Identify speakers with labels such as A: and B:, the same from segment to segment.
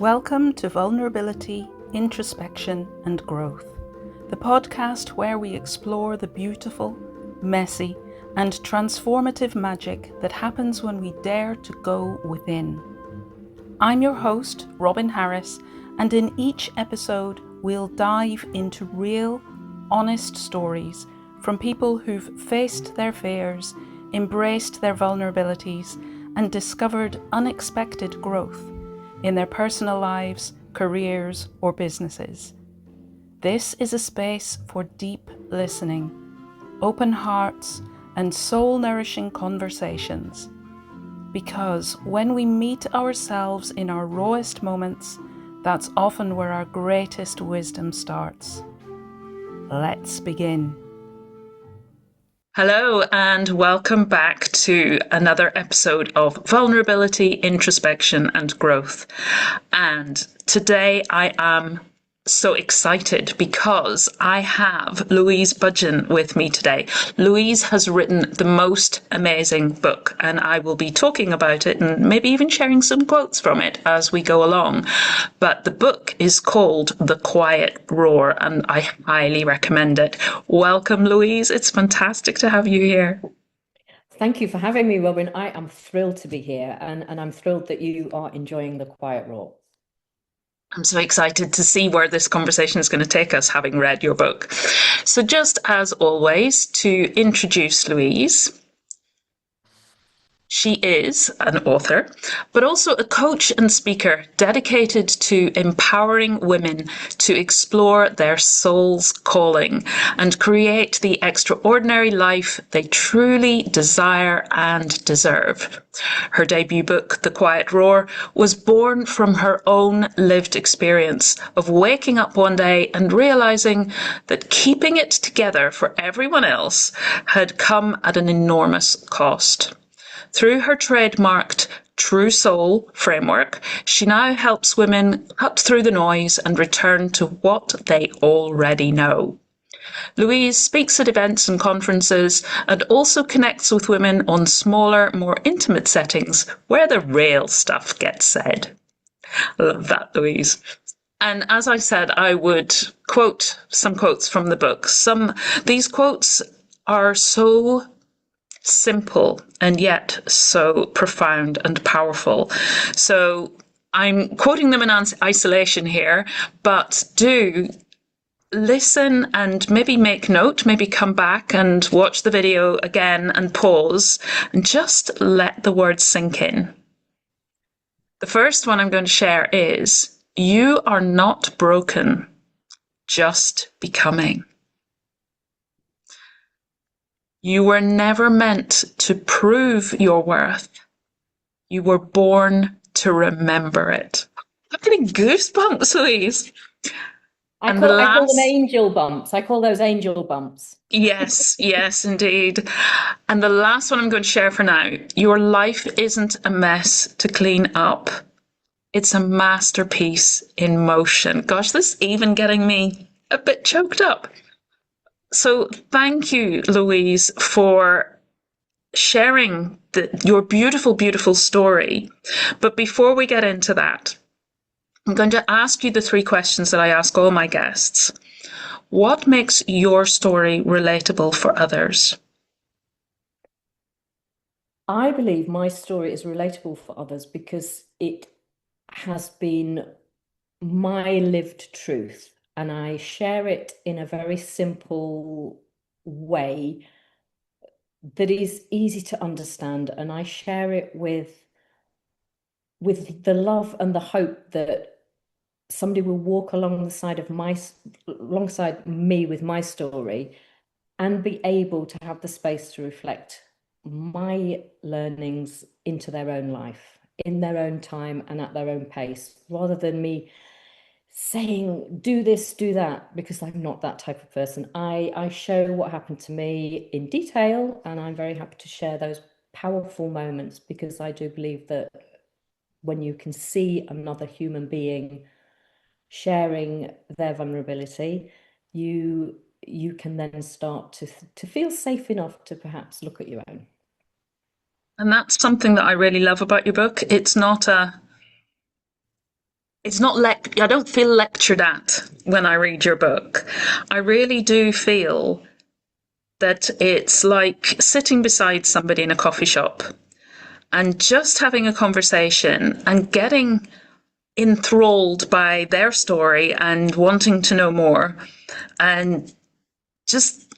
A: Welcome to Vulnerability, Introspection and Growth, the podcast where we explore the beautiful, messy and transformative magic that happens when we dare to go within. I'm your host, Robin Harris, and in each episode we'll dive into real, honest stories from people who've faced their fears, embraced their vulnerabilities and discovered unexpected growth in their personal lives, careers, or businesses. This is a space for deep listening, open hearts, and soul-nourishing conversations. Because when we meet ourselves in our rawest moments, that's often where our greatest wisdom starts. Let's begin.
B: Hello and welcome back to another episode of Vulnerability, Introspection and Growth. And today I am so excited because I have Louise Budgen with me today. Louise has written the most amazing book and I will be talking about it and maybe even sharing some quotes from it as we go along. But the book is called The Quiet Roar and I highly recommend it. Welcome, Louise. It's fantastic to have you here.
C: Thank you for having me, Robin. I am thrilled to be here and I'm thrilled that you are enjoying The Quiet Roar.
B: I'm so excited to see where this conversation is going to take us, having read your book. So just as always, to introduce Louise, she is an author, but also a coach and speaker dedicated to empowering women to explore their soul's calling and create the extraordinary life they truly desire and deserve. Her debut book, The Quiet Roar, was born from her own lived experience of waking up one day and realizing that keeping it together for everyone else had come at an enormous cost. Through her trademarked TrueSoul framework, she now helps women cut through the noise and return to what they already know. Louise speaks at events and conferences and also connects with women on smaller, more intimate settings where the real stuff gets said. I love that, Louise. And as I said, I would quote some quotes from the book. These quotes are so simple and yet so profound and powerful. So I'm quoting them in isolation here, but do listen and maybe make note, maybe come back and watch the video again and pause and just let the words sink in. The first one I'm going to share is, you are not broken, just becoming. You were never meant to prove your worth. You were born to remember it. I'm getting goosebumps, Louise.
C: I call them angel bumps. I call those angel bumps.
B: Yes, indeed. And the last one I'm going to share for now. Your life isn't a mess to clean up. It's a masterpiece in motion. Gosh, this is even getting me a bit choked up. So thank you, Louise, for sharing your beautiful, beautiful story. But before we get into that, I'm going to ask you the 3 questions that I ask all my guests. What makes your story relatable for others?
C: I believe my story is relatable for others because it has been my lived truth. And I share it in a very simple way that is easy to understand. And I share it with the love and the hope that somebody will walk alongside me with my story and be able to have the space to reflect my learnings into their own life, in their own time and at their own pace, rather than me saying, do this, do that, because I'm not that type of person. I show what happened to me in detail, and I'm very happy to share those powerful moments because I do believe that when you can see another human being sharing their vulnerability, you can then start to feel safe enough to perhaps look at your own.
B: And that's something that I really love about your book. It's not a it's not I don't feel lectured at when I read your book. I really do feel that it's like sitting beside somebody in a coffee shop and just having a conversation and getting enthralled by their story and wanting to know more and just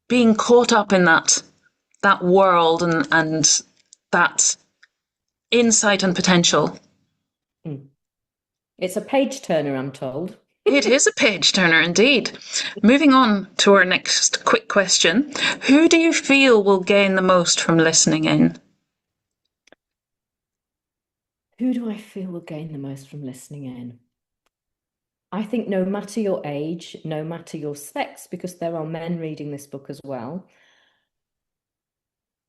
B: being caught up in that world and that insight and potential.
C: Mm. It's a page turner, I'm told.
B: It is a page turner indeed. Moving on to our next quick question. Who do you feel will gain the most from listening in?
C: Who do I feel will gain the most from listening in? I think no matter your age, no matter your sex, because there are men reading this book as well,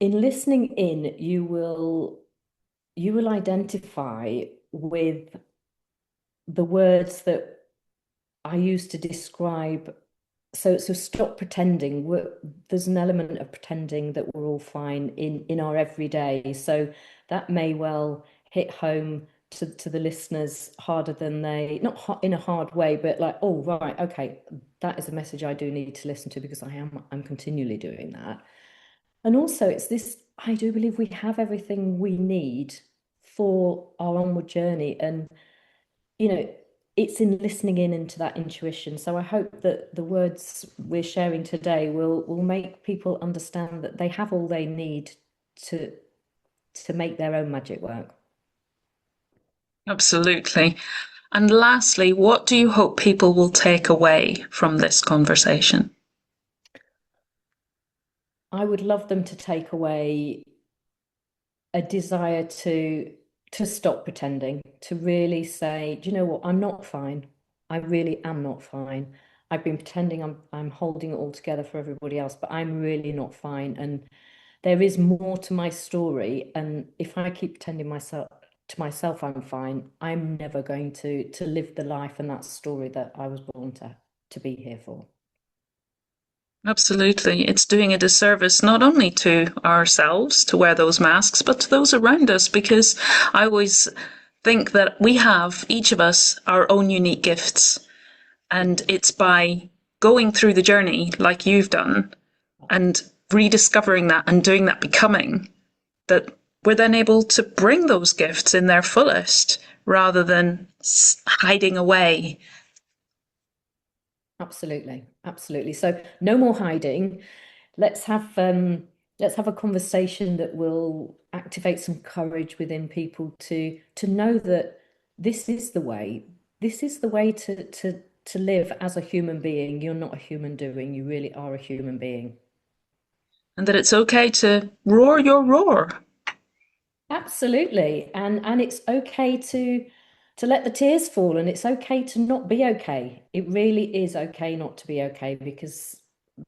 C: in listening in, you will identify with the words that I use to describe. So stop pretending. There's an element of pretending that we're all fine in our everyday. So that may well hit home to the listeners harder than they, not in a hard way, but like, oh, right, okay, that is a message I do need to listen to because I'm continually doing that. And also it's this, I do believe we have everything we need for our onward journey. And, you know, it's in listening in into that intuition. So I hope that the words we're sharing today will make people understand that they have all they need to make their own magic work.
B: Absolutely. And lastly, what do you hope people will take away from this conversation?
C: I would love them to take away a desire to stop pretending, to really say, do you know what, I'm not fine. I really am not fine. I've been pretending I'm holding it all together for everybody else, but I'm really not fine. And there is more to my story. And if I keep pretending to myself I'm fine, I'm never going to live the life and that story that I was born to be here for.
B: Absolutely. It's doing a disservice not only to ourselves to wear those masks, but to those around us, because I always think that we have, each of us, our own unique gifts. And it's by going through the journey like you've done and rediscovering that and doing that becoming that we're then able to bring those gifts in their fullest rather than hiding away.
C: Absolutely, absolutely. So no more hiding. Let's have a conversation that will activate some courage within people to know that this is the way. This is the way to live as a human being. You're not a human doing. You really are a human being.
B: And that it's okay to roar your roar.
C: Absolutely. And it's okay to let the tears fall, and it's okay to not be okay. It really is okay not to be okay, because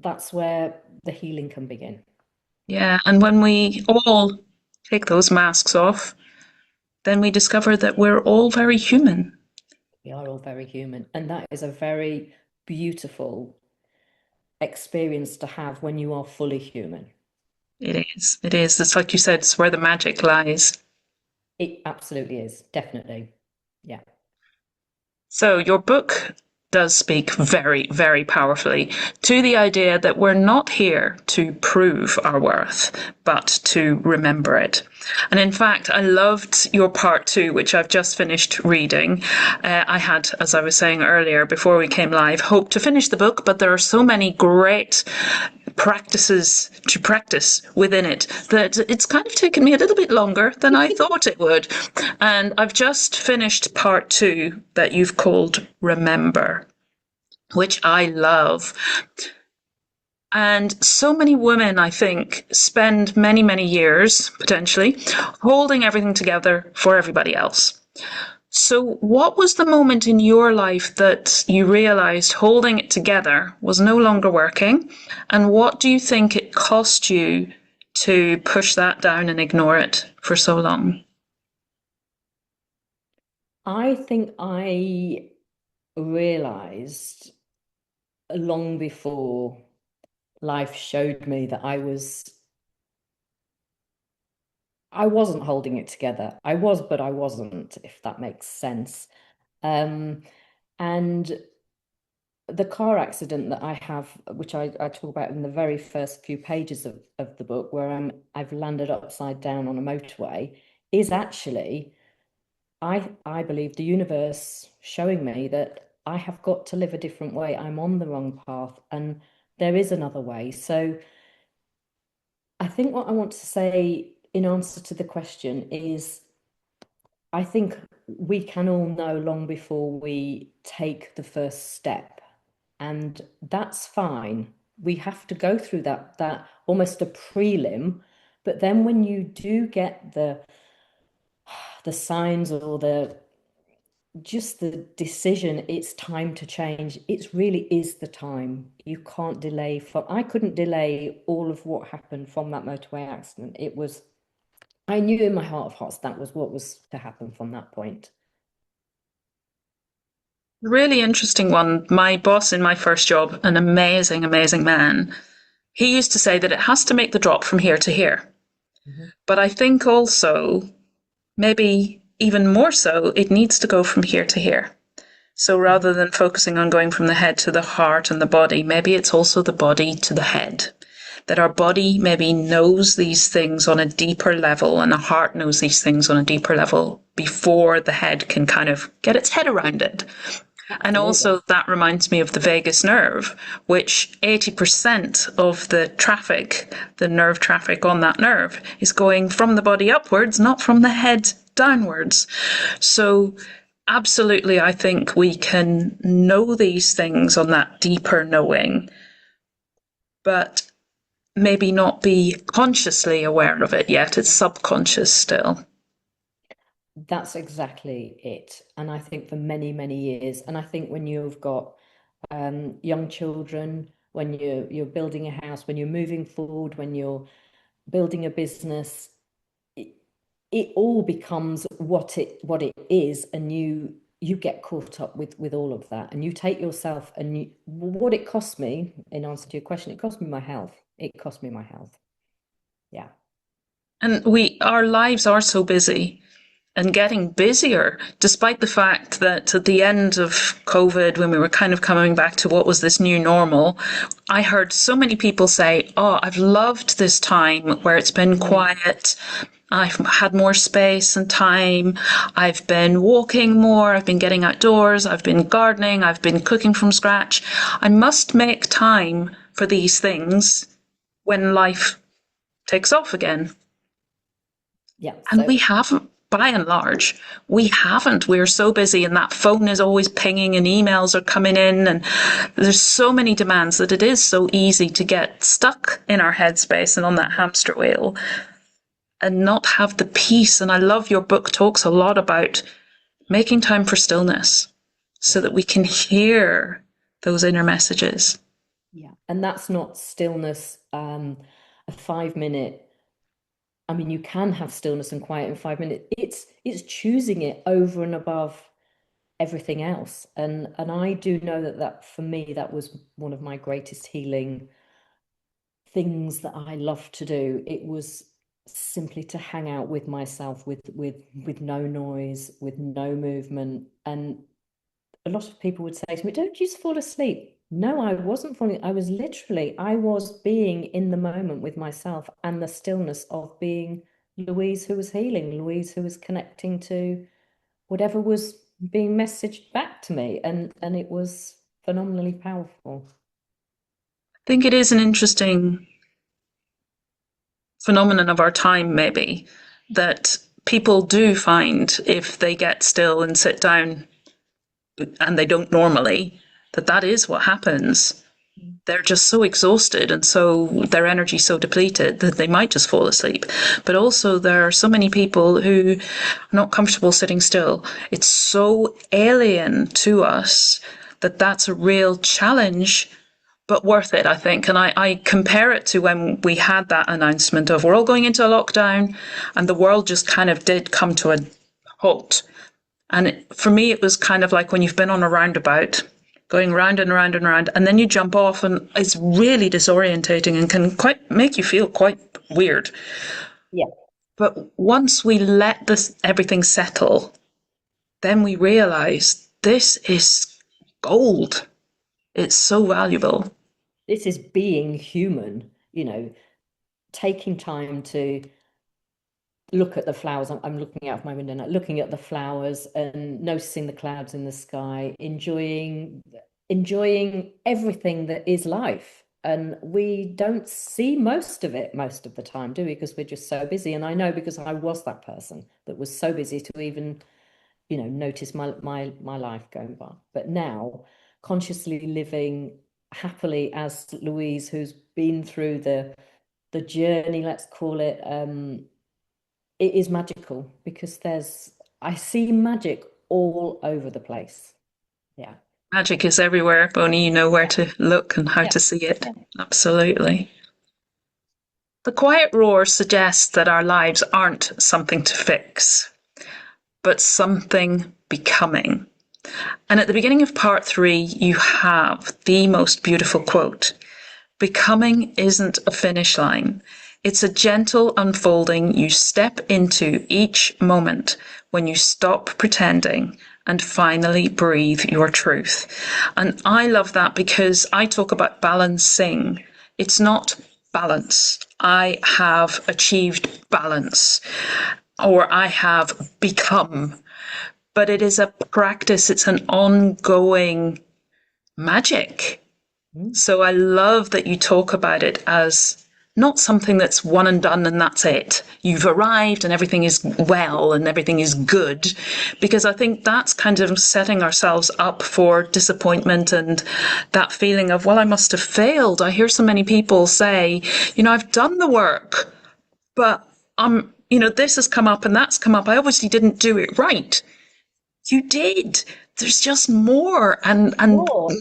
C: that's where the healing can begin.
B: Yeah, and when we all take those masks off, then we discover that we're all very human.
C: We are all very human, and that is a very beautiful experience to have when you are fully human.
B: It is. It is. It's like you said, it's where the magic lies.
C: It absolutely is, definitely. Yeah.
B: So your book does speak very, very powerfully to the idea that we're not here to prove our worth, but to remember it. And in fact, I loved your part two, which I've just finished reading. I had, as I was saying earlier, before we came live, hoped to finish the book, but there are so many great practices to practice within it that it's kind of taken me a little bit longer than I thought it would. And I've just finished part two that you've called Remember, which I love. And so many women, I think, spend many, many years, potentially, holding everything together for everybody else. So what was the moment in your life that you realized holding it together was no longer working? And what do you think it cost you to push that down and ignore it for so long?
C: I think I realized long before life showed me that I wasn't holding it together. I was, but I wasn't, if that makes sense. And the car accident that I have, which I talk about in the very first few pages of the book, where I've landed upside down on a motorway, is actually, I believe, the universe showing me that I have got to live a different way. I'm on the wrong path, and there is another way. So I think what I want to say in answer to the question is, I think we can all know long before we take the first step, and that's fine. We have to go through that almost a prelim, but then when you do get the signs or the just the decision, it's time to change. It really is the time. You can't delay. I couldn't delay all of what happened from that motorway accident. I knew in my heart of hearts that was what was to happen from that point.
B: Really interesting one. My boss in my first job, an amazing, amazing man, he used to say that it has to make the drop from here to here.
C: Mhm.
B: But I think also, maybe even more so, it needs to go from here to here. So rather than focusing on going from the head to the heart and the body, maybe it's also the body to the head. That our body maybe knows these things on a deeper level, and the heart knows these things on a deeper level before the head can kind of get its head around it. And also that reminds me of the vagus nerve, which 80% of the traffic, the nerve traffic on that nerve, is going from the body upwards, not from the head downwards. So absolutely, I think we can know these things on that deeper knowing, but maybe not be consciously aware of it yet. It's subconscious still.
C: That's exactly it. And I think for many, many years, and I think when you've got young children, when you're building a house, when you're moving forward, when you're building a business, it all becomes what it is, and you get caught up with all of that, and you take yourself, and what it cost me, in answer to your question, it cost me my health. It cost me my health. Yeah.
B: And our lives are so busy and getting busier, despite the fact that at the end of COVID, when we were kind of coming back to what was this new normal, I heard so many people say, oh, I've loved this time where it's been quiet. I've had more space and time. I've been walking more. I've been getting outdoors. I've been gardening. I've been cooking from scratch. I must make time for these things when life takes off again.
C: Yeah.
B: And we haven't, by and large, we haven't. We're so busy, and that phone is always pinging and emails are coming in, and there's so many demands that it is so easy to get stuck in our headspace and on that hamster wheel and not have the peace. And I love your book talks a lot about making time for stillness so that we can hear those inner messages.
C: Yeah. And that's not stillness, a 5 minute. I mean, you can have stillness and quiet in 5 minutes. It's choosing it over and above everything else. And I do know that for me, that was one of my greatest healing things that I love to do. It was simply to hang out with myself, with no noise, with no movement. And a lot of people would say to me, don't you just fall asleep? No, I wasn't falling. I was being in the moment with myself, and the stillness of being Louise who was healing, Louise who was connecting to whatever was being messaged back to me. And it was phenomenally powerful.
B: I think it is an interesting phenomenon of our time, maybe, that people do find if they get still and sit down, and they don't normally, that is what happens. They're just so exhausted, and so their energy so depleted that they might just fall asleep. But also there are so many people who are not comfortable sitting still. It's so alien to us that that's a real challenge, but worth it, I think. And I compare it to when we had that announcement of we're all going into a lockdown, and the world just kind of did come to a halt. And for me, it was kind of like when you've been on a roundabout, going round and round and round, and then you jump off, and it's really disorientating and can quite make you feel quite weird.
C: Yeah.
B: But once we let everything settle, then we realize this is gold. It's so valuable.
C: This is being human, taking time to look at the flowers. I'm looking out of my window now, looking at the flowers and noticing the clouds in the sky, enjoying everything that is life. And we don't see most of it most of the time, do we? Because we're just so busy. And I know, because I was that person that was so busy to even, notice my life going by. But now, consciously living happily as Louise, who's been through the journey, let's call it, it is magical, because I see magic all over the place. Yeah.
B: Magic is everywhere, if only you know where to look and how to see it. Absolutely. The quiet roar suggests that our lives aren't something to fix, but something becoming. And at the beginning of part 3, you have the most beautiful quote. Becoming isn't a finish line. It's a gentle unfolding you step into each moment when you stop pretending and finally breathe your truth. And I love that, because I talk about balancing. It's not balance. I have achieved balance, or I have become, but it is a practice. It's an ongoing magic. So I love that you talk about it as not something that's one and done and that's it. You've arrived and everything is well and everything is good, because I think that's kind of setting ourselves up for disappointment and that feeling of, well, I must have failed. I hear so many people say, I've done the work, but this has come up and that's come up. I obviously didn't do it right. You did. There's just more and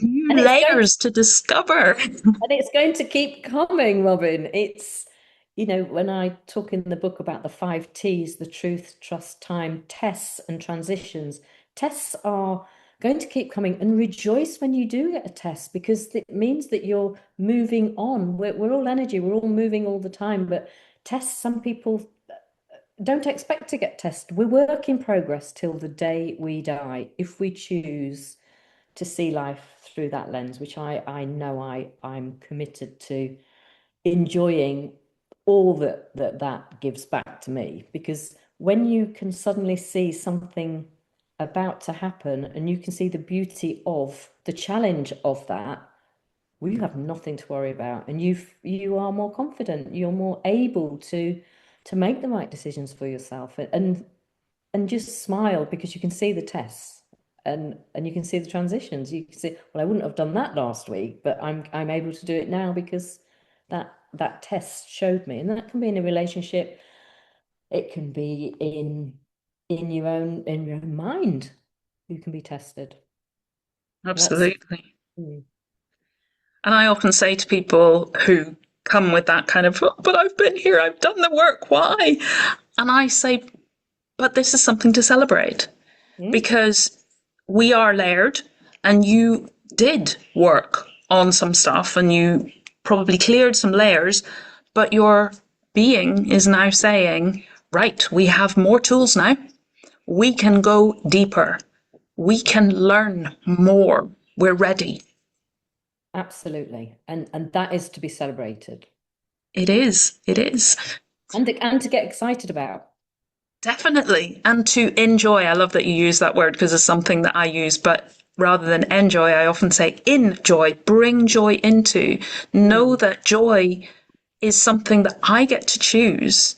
B: new layers to discover.
C: And it's going to keep coming, Robin. It's, when I talk in the book about the 5 T's, the truth, trust, time, tests and transitions, tests are going to keep coming. And rejoice when you do get a test, because it means that you're moving on. We're all energy. We're all moving all the time. But tests, some people don't expect to get tested. We're work in progress till the day we die, if we choose to see life through that lens, which I know I'm committed to enjoying all that gives back to me. Because when you can suddenly see something about to happen and you can see the beauty of the challenge of that, well, you have nothing to worry about, and you are more confident, you're more able to make the right decisions for yourself, and just smile, because you can see the tests and you can see the transitions. You can see, well, I wouldn't have done that last week, but I'm able to do it now because that test showed me. And that can be in a relationship, it can be in your own mind. You can be tested.
B: Absolutely. And I often say to people who come with that kind of, oh, but I've been here, I've done the work, why? And I say, but this is something to celebrate, because we are layered, and you did work on some stuff and you probably cleared some layers, but your being is now saying, right, we have more tools now. We can go deeper. We can learn more. We're ready.
C: Absolutely. And that is to be celebrated.
B: It is. It is.
C: And to get excited about.
B: Definitely. And to enjoy. I love that you use that word, because it's something that I use, but rather than enjoy, I often say enjoy, bring joy into. Know that joy is something that I get to choose.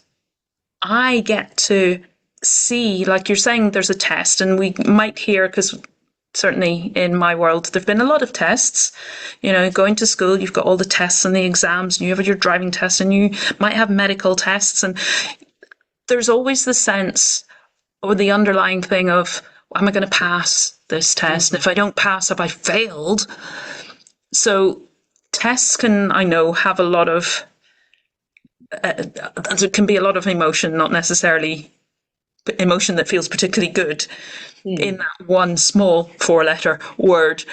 B: I get to see, like you're saying, there's a test, and we might hear, because certainly in my world, there've been a lot of tests. Going to school, you've got all the tests and the exams, and you have your driving test, and you might have medical tests, and there's always the sense or the underlying thing of, am I going to pass this test? And if I don't pass, have I failed? So tests can, I know, have a lot of, there can be a lot of emotion, not necessarily emotion that feels particularly good in that one small 4-letter word.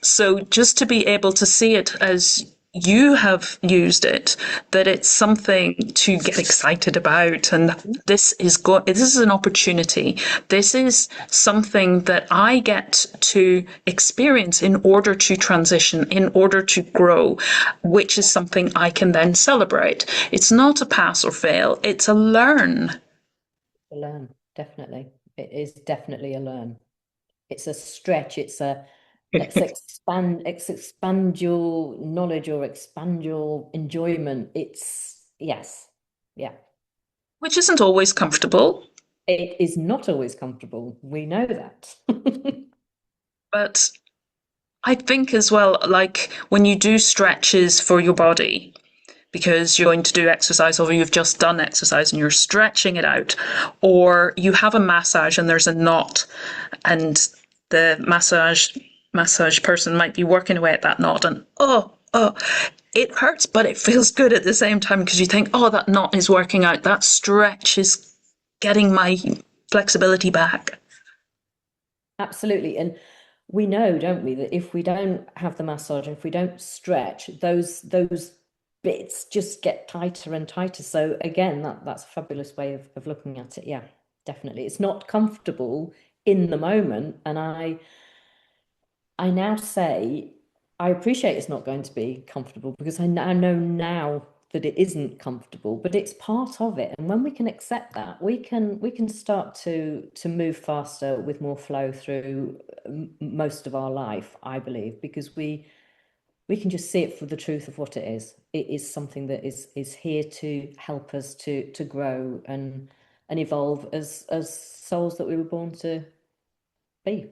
B: So just to be able to see it as you have used it, that it's something to get excited about, and this is an opportunity. This is something that I get to experience in order to transition, in order to grow, which is something I can then celebrate. It's not a pass or fail, it's a learn.
C: A learn, definitely. It is definitely a learn. It's a stretch. Let's expand your knowledge or expand your enjoyment. It's yes, yeah.
B: Which isn't always comfortable,
C: It is not always comfortable. We know that.
B: but I think as well, like when you do stretches for your body, because you're going to do exercise or you've just done exercise and you're stretching it out, or you have a massage and there's a knot and the massage person might be working away at that knot and it hurts, but it feels good at the same time because you think, oh, that knot is working out, that stretch is getting my flexibility back.
C: Absolutely. And we know, don't we, that if we don't have the massage, if we don't stretch, those bits just get tighter and tighter. So again, that's a fabulous way of looking at it. Yeah, definitely. It's not comfortable in the moment. And I now say I appreciate it's not going to be comfortable because I know now that it isn't comfortable, but it's part of it. And when we can accept that, we can start to move faster with more flow through most of our life, I believe, because we can just see it for the truth of what it is. It is something that is here to help us to grow and evolve as souls that we were born to be.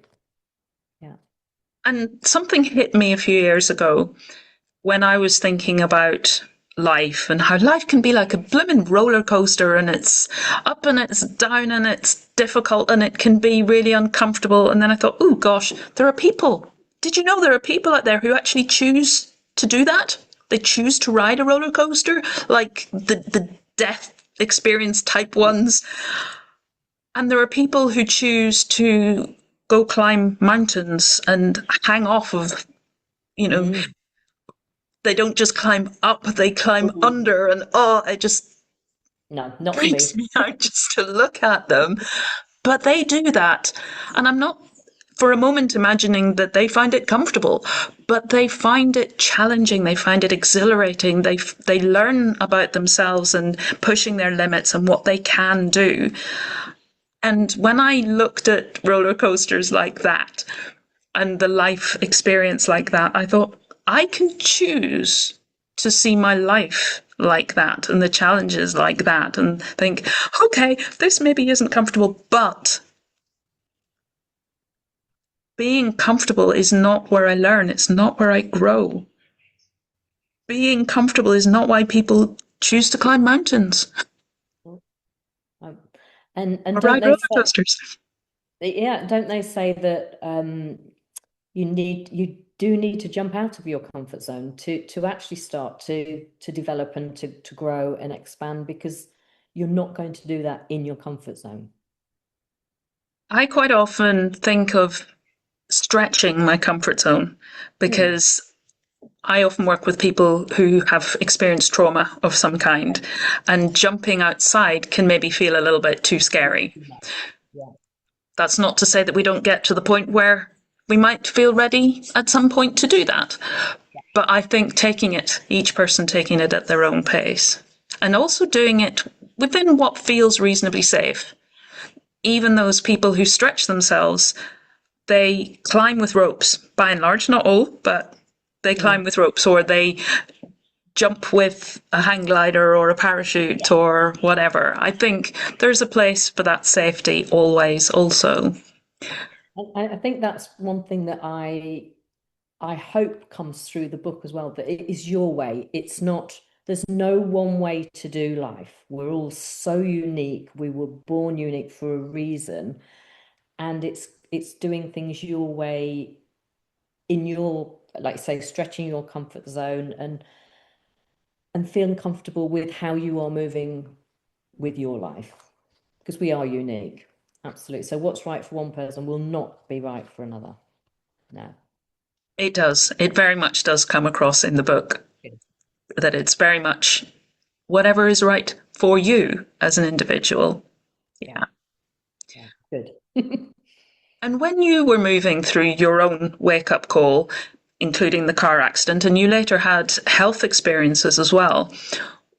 C: Yeah.
B: And something hit me a few years ago when I was thinking about life and how life can be like a blooming roller coaster, and it's up and it's down and it's difficult and it can be really uncomfortable. And then I thought, oh gosh, there are people. Did you know there are people out there who actually choose to do that? They choose to ride a roller coaster, like the death experience type ones. And there are people who choose to go climb mountains and hang off of, you know, they don't just climb up, they climb under, and it just
C: No, not for me.
B: freaks me out just to look at them. But they do that, and I'm not for a moment imagining that they find it comfortable, but they find it challenging, they find it exhilarating, they learn about themselves and pushing their limits and what they can do. And when I looked at roller coasters like that and the life experience like that, I thought, I can choose to see my life like that and the challenges like that and think, okay, this maybe isn't comfortable, but being comfortable is not where I learn. It's not where I grow. Being comfortable is not why people choose to climb mountains
C: And
B: or
C: don't
B: ride
C: they
B: roller
C: say,
B: coasters.
C: yeah, don't they say that you do need to jump out of your comfort zone to actually start to develop and to grow and expand, because you're not going to do that in your comfort zone.
B: I quite often think of stretching my comfort zone because I often work with people who have experienced trauma of some kind, and jumping outside can maybe feel a little bit too scary.
C: Yeah.
B: That's not to say that we don't get to the point where we might feel ready at some point to do that. But I think each person taking it at their own pace, and also doing it within what feels reasonably safe. Even those people who stretch themselves, they climb with ropes, by and large, not all, but they climb with ropes, or they jump with a hang glider or a parachute or whatever. I think there's a place for that safety always also.
C: I think that's one thing that I hope comes through the book as well, that it is your way. It's not, there's no one way to do life. We're all so unique. We were born unique for a reason. And it's doing things your way in your, like say, stretching your comfort zone and feeling comfortable with how you are moving with your life. Because we are unique. Absolutely. So what's right for one person will not be right for another. No.
B: It does. It very much does come across in the book. that it's very much whatever is right for you as an individual. Yeah.
C: Yeah, good.
B: And when you were moving through your own wake up call, including the car accident, and you later had health experiences as well,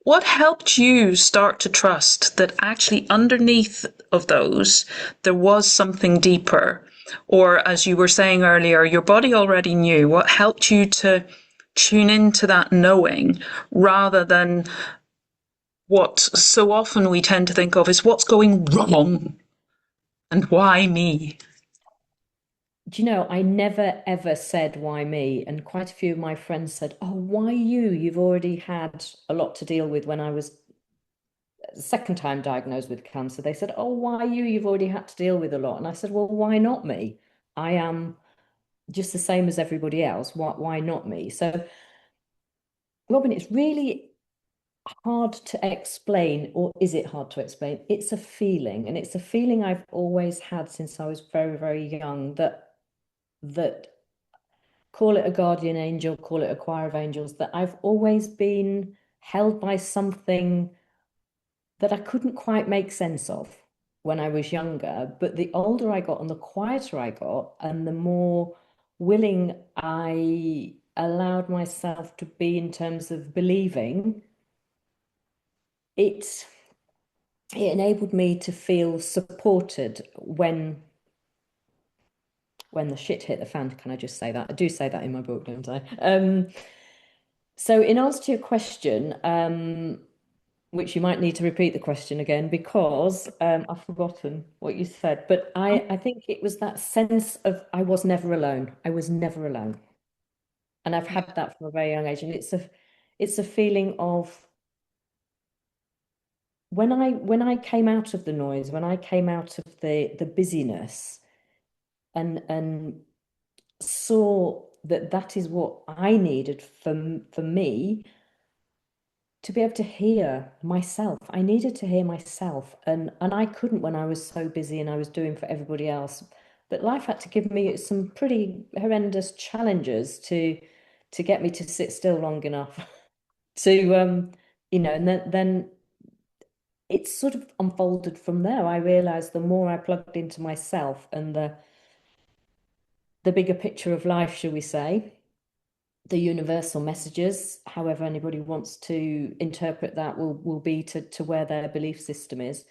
B: what helped you start to trust that actually underneath of those, there was something deeper? Or, as you were saying earlier, your body already knew. What helped you to tune into that knowing rather than what so often we tend to think of as what's going wrong and why me?
C: Do you know, I never ever said why me, and quite a few of my friends said, "Oh, why you? You've already had a lot to deal with." When I was second time diagnosed with cancer, they said, "Oh, why you? You've already had to deal with a lot." And I said, "Well, why not me? I am just the same as everybody else. Why not me?" So, Robin, it's really hard to explain, or is it hard to explain? It's a feeling, and it's a feeling I've always had since I was very, very young, that call it a guardian angel, call it a choir of angels, that I've always been held by something that I couldn't quite make sense of when I was younger. But the older I got and the quieter I got, and the more willing I allowed myself to be in terms of believing, it enabled me to feel supported when the shit hit the fan. Can I just say that? I do say that in my book, don't I? So in answer to your question, which you might need to repeat the question again because I've forgotten what you said, but I think it was that sense of I was never alone. I was never alone. And I've had that from a very young age. And it's a feeling of when I came out of the noise, when I came out of the busyness and saw that that is what I needed for me to be able to hear myself. I needed to hear myself, and I couldn't when I was so busy and I was doing for everybody else. But life had to give me some pretty horrendous challenges to get me to sit still long enough to and then it sort of unfolded from there. I realized the more I plugged into myself and the bigger picture of life, shall we say, the universal messages, however anybody wants to interpret that, will be to where their belief system is,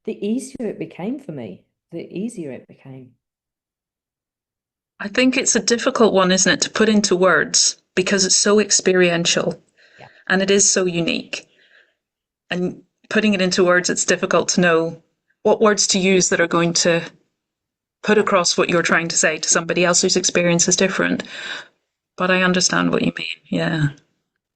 C: the easier it became for me, the easier it became.
B: I think it's a difficult one, isn't it, to put into words because it's so experiential
C: Yeah.
B: and it is so unique. And putting it into words, it's difficult to know what words to use that are going to put across what you're trying to say to somebody else whose experience is different. But I understand what you mean. Yeah.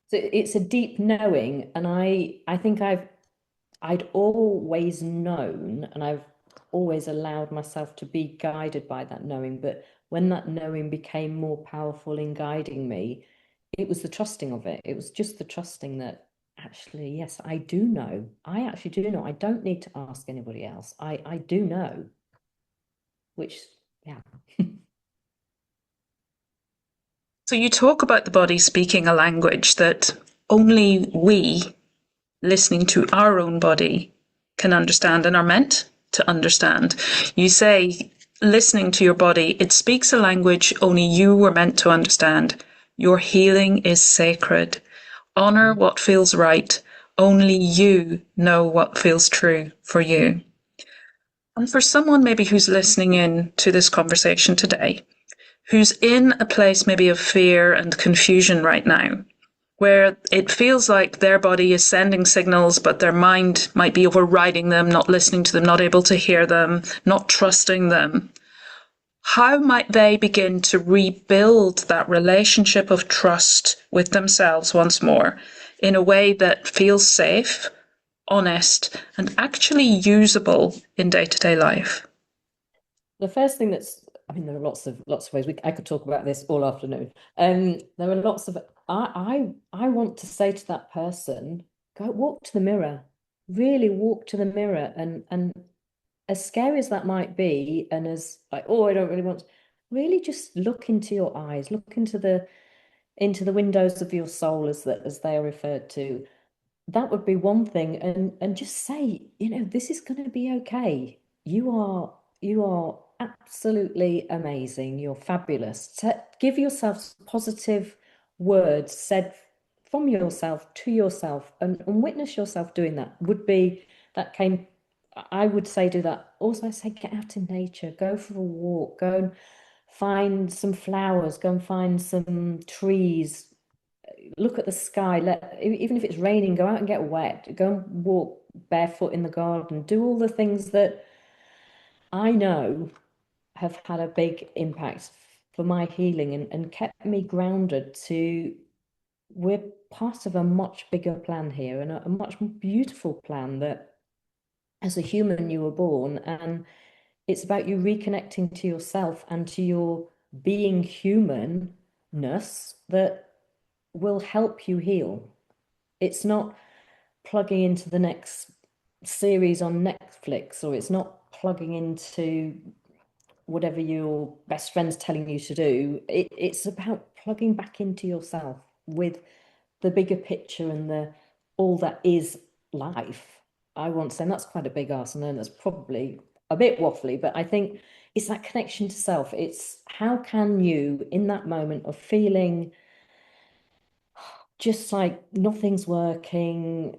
C: So it's a deep knowing, and I think I'd always known, and I've always allowed myself to be guided by that knowing. But when that knowing became more powerful in guiding me, it was the trusting of it. It was just the trusting that actually, yes, I do know. I actually do know. I don't need to ask anybody else. I do know, which, yeah.
B: So you talk about the body speaking a language that only we, listening to our own body, can understand and are meant to understand. You say, listening to your body, it speaks a language only you were meant to understand. Your healing is sacred. Honor what feels right. Only you know what feels true for you. And for someone maybe who's listening in to this conversation today, who's in a place maybe of fear and confusion right now, where it feels like their body is sending signals, but their mind might be overriding them, not listening to them, not able to hear them, not trusting them. How might they begin to rebuild that relationship of trust with themselves once more in a way that feels safe, honest, and actually usable in day-to-day life?
C: The first thing I mean, there are lots of ways I could talk about this all afternoon. There are lots of I want to say to that person, go walk to the mirror, really walk to the mirror, and as scary as that might be, and as like, oh, I don't really want to, really just look into your eyes, look into into the windows of your soul, as they are referred to. That would be one thing, and just say, this is going to be okay. You are absolutely amazing. You're fabulous. Give yourself positive words said from yourself to yourself, and witness yourself doing that. I would say do that. Also, I say get out in nature, go for a walk, go and find some flowers, go and find some trees, look at the sky. Even if it's raining, go out and get wet, go and walk barefoot in the garden, do all the things that I know have had a big impact for my healing, and kept me grounded to we're part of a much bigger plan here, and a much more beautiful plan, that as a human you were born, and it's about you reconnecting to yourself and to your being humanness that will help you heal. It's not plugging into the next series on Netflix, or it's not plugging into whatever your best friend's telling you to do. It's about plugging back into yourself with the bigger picture and the all that is life. I want to say, and that's quite a big ask, and then that's probably a bit waffly, but I think it's that connection to self. It's how can you, in that moment of feeling just like nothing's working,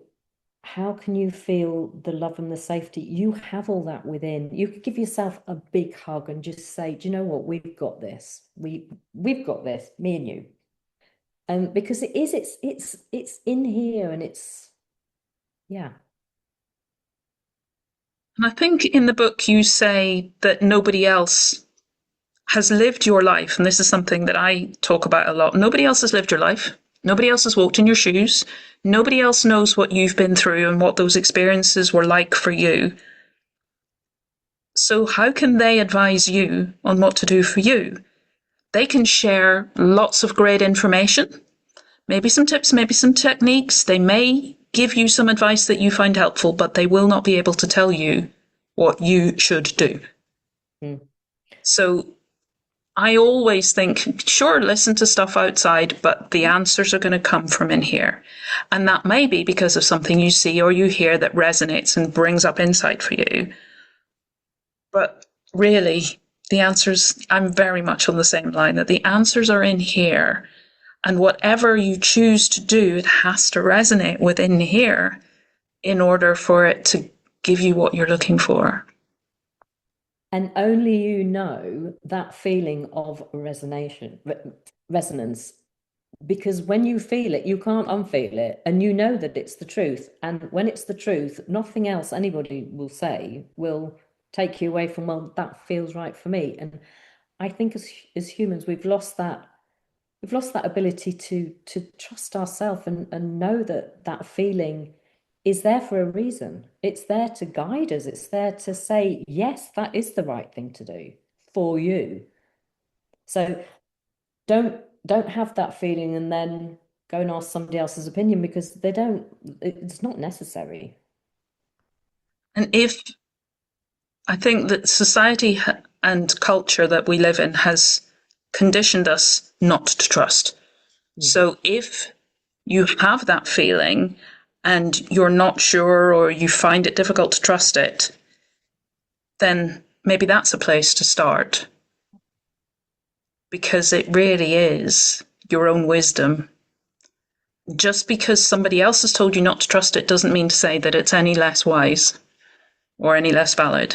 C: how can you feel the love and the safety? You have all that within. You could give yourself a big hug and just say, do you know what? We've got this. We've got this, me and you. Because it's in here, and it's, yeah.
B: And I think in the book you say that nobody else has lived your life, and this is something that I talk about a lot. Nobody else has lived your life. Nobody else has walked in your shoes. Nobody else knows what you've been through and what those experiences were like for you. So how can they advise you on what to do for you? They can share lots of great information, maybe some tips, maybe some techniques. They may give you some advice that you find helpful, but they will not be able to tell you what you should do.
C: Mm.
B: So I always think, sure, listen to stuff outside, but the answers are going to come from in here. And that may be because of something you see or you hear that resonates and brings up insight for you. But really, the answers, I'm very much on the same line, that the answers are in here. And whatever you choose to do, it has to resonate within here in order for it to give you what you're looking for.
C: And only you know that feeling of resonance, because when you feel it, you can't unfeel it, and you know that it's the truth. And when it's the truth, nothing else anybody will say will take you away from, well, that feels right for me. And I think as humans, we've lost that ability to trust ourselves, and know that that feeling is there for a reason. It's there to guide us. It's there to say, yes, that is the right thing to do for you. So don't have that feeling and then go and ask somebody else's opinion, because it's not necessary.
B: And I think that society and culture that we live in has conditioned us not to trust. So if you have that feeling and you're not sure, or you find it difficult to trust it, then maybe that's a place to start. Because it really is your own wisdom. Just because somebody else has told you not to trust it doesn't mean to say that it's any less wise or any less valid.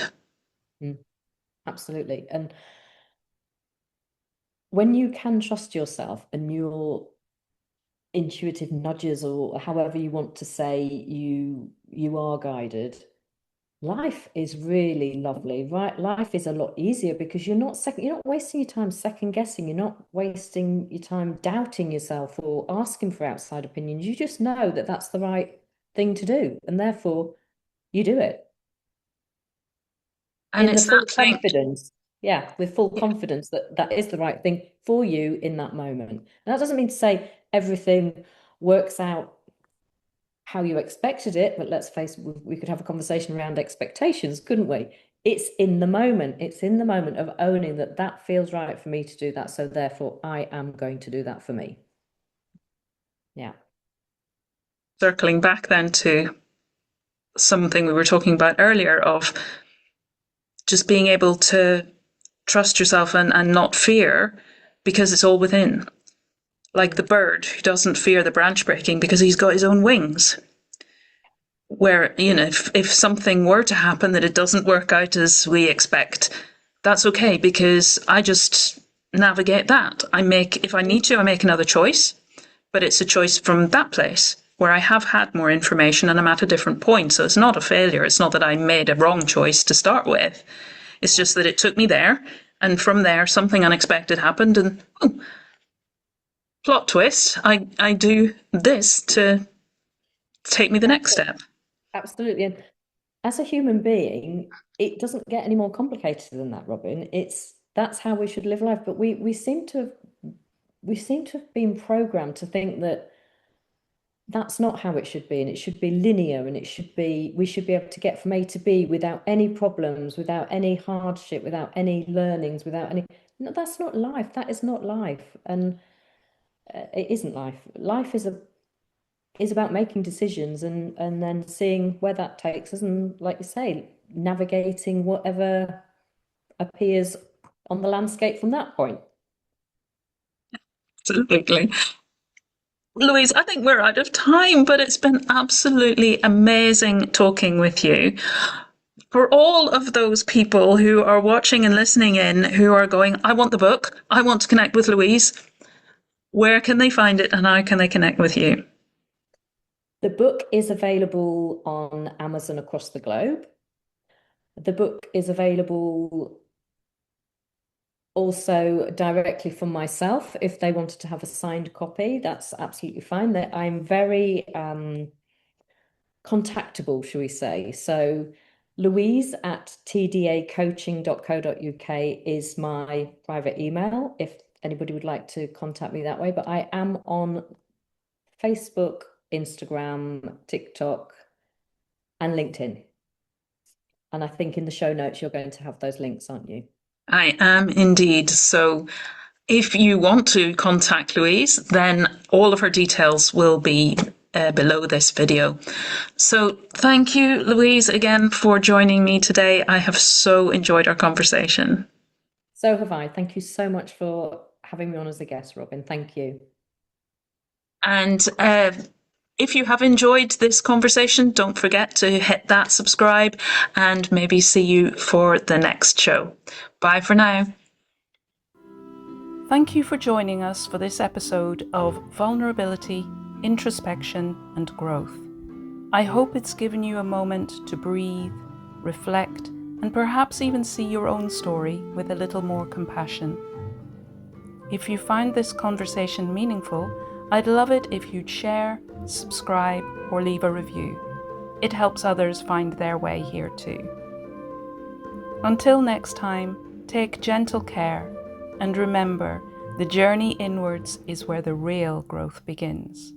C: Absolutely. And when you can trust yourself and your intuitive nudges, or however you want to say, you are guided, life is really lovely, right? Life is a lot easier, because you're not wasting your time second guessing. You're not wasting your time doubting yourself or asking for outside opinions. You just know that that's the right thing to do, and therefore you do it.
B: And
C: in the
B: it's
C: full
B: that thing.
C: confidence. Yeah, with full confidence that that is the right thing for you in that moment. And that doesn't mean to say everything works out how you expected it, but let's face it, we could have a conversation around expectations, couldn't we? It's in the moment. It's in the moment of owning that that feels right for me to do that, so therefore I am going to do that for me. Yeah.
B: Circling back then to something we were talking about earlier of just being able to trust yourself and not fear because it's all within. Like the bird who doesn't fear the branch breaking because he's got his own wings. Where, if something were to happen that it doesn't work out as we expect, that's okay because I just navigate that. If I need to, I make another choice, but it's a choice from that place where I have had more information and I'm at a different point. So it's not a failure. It's not that I made a wrong choice to start with. It's just that it took me there. And from there, something unexpected happened and, plot twist, I do this to take me the next step.
C: Absolutely. And as a human being, it doesn't get any more complicated than that, Robin. That's how we should live life. But we seem to have been programmed to think that that's not how it should be, and it should be linear, and we should be able to get from A to B without any problems, without any hardship, without any learnings, no, that's not life. That is not life. And it isn't life. Life is about making decisions and then seeing where that takes us, and like you say, navigating whatever appears on the landscape from that point.
B: Absolutely. Louise, I think we're out of time, but it's been absolutely amazing talking with you. For all of those people who are watching and listening in, who are going, I want the book, I want to connect with Louise, where can they find it and how can they connect with you?
C: The book is available on Amazon across the globe. The book is available also directly from myself. If they wanted to have a signed copy, that's absolutely fine. That I'm very contactable, shall we say. So louise@tdacoaching.co.uk is my private email if anybody would like to contact me that way. But I am on Facebook, Instagram, TikTok, and LinkedIn. And I think in the show notes, you're going to have those links, aren't you?
B: I am indeed. So if you want to contact Louise, then all of her details will be below this video. So thank you, Louise, again for joining me today. I have so enjoyed our conversation.
C: So have I. Thank you so much for having me on as a guest, Robin. Thank you.
B: And if you have enjoyed this conversation, don't forget to hit that subscribe and maybe see you for the next show. Bye for now.
A: Thank you for joining us for this episode of Vulnerability, Introspection and Growth. I hope it's given you a moment to breathe, reflect, and perhaps even see your own story with a little more compassion. If you find this conversation meaningful, I'd love it if you'd share, subscribe, or leave a review. It helps others find their way here too. Until next time, take gentle care, and remember, the journey inwards is where the real growth begins.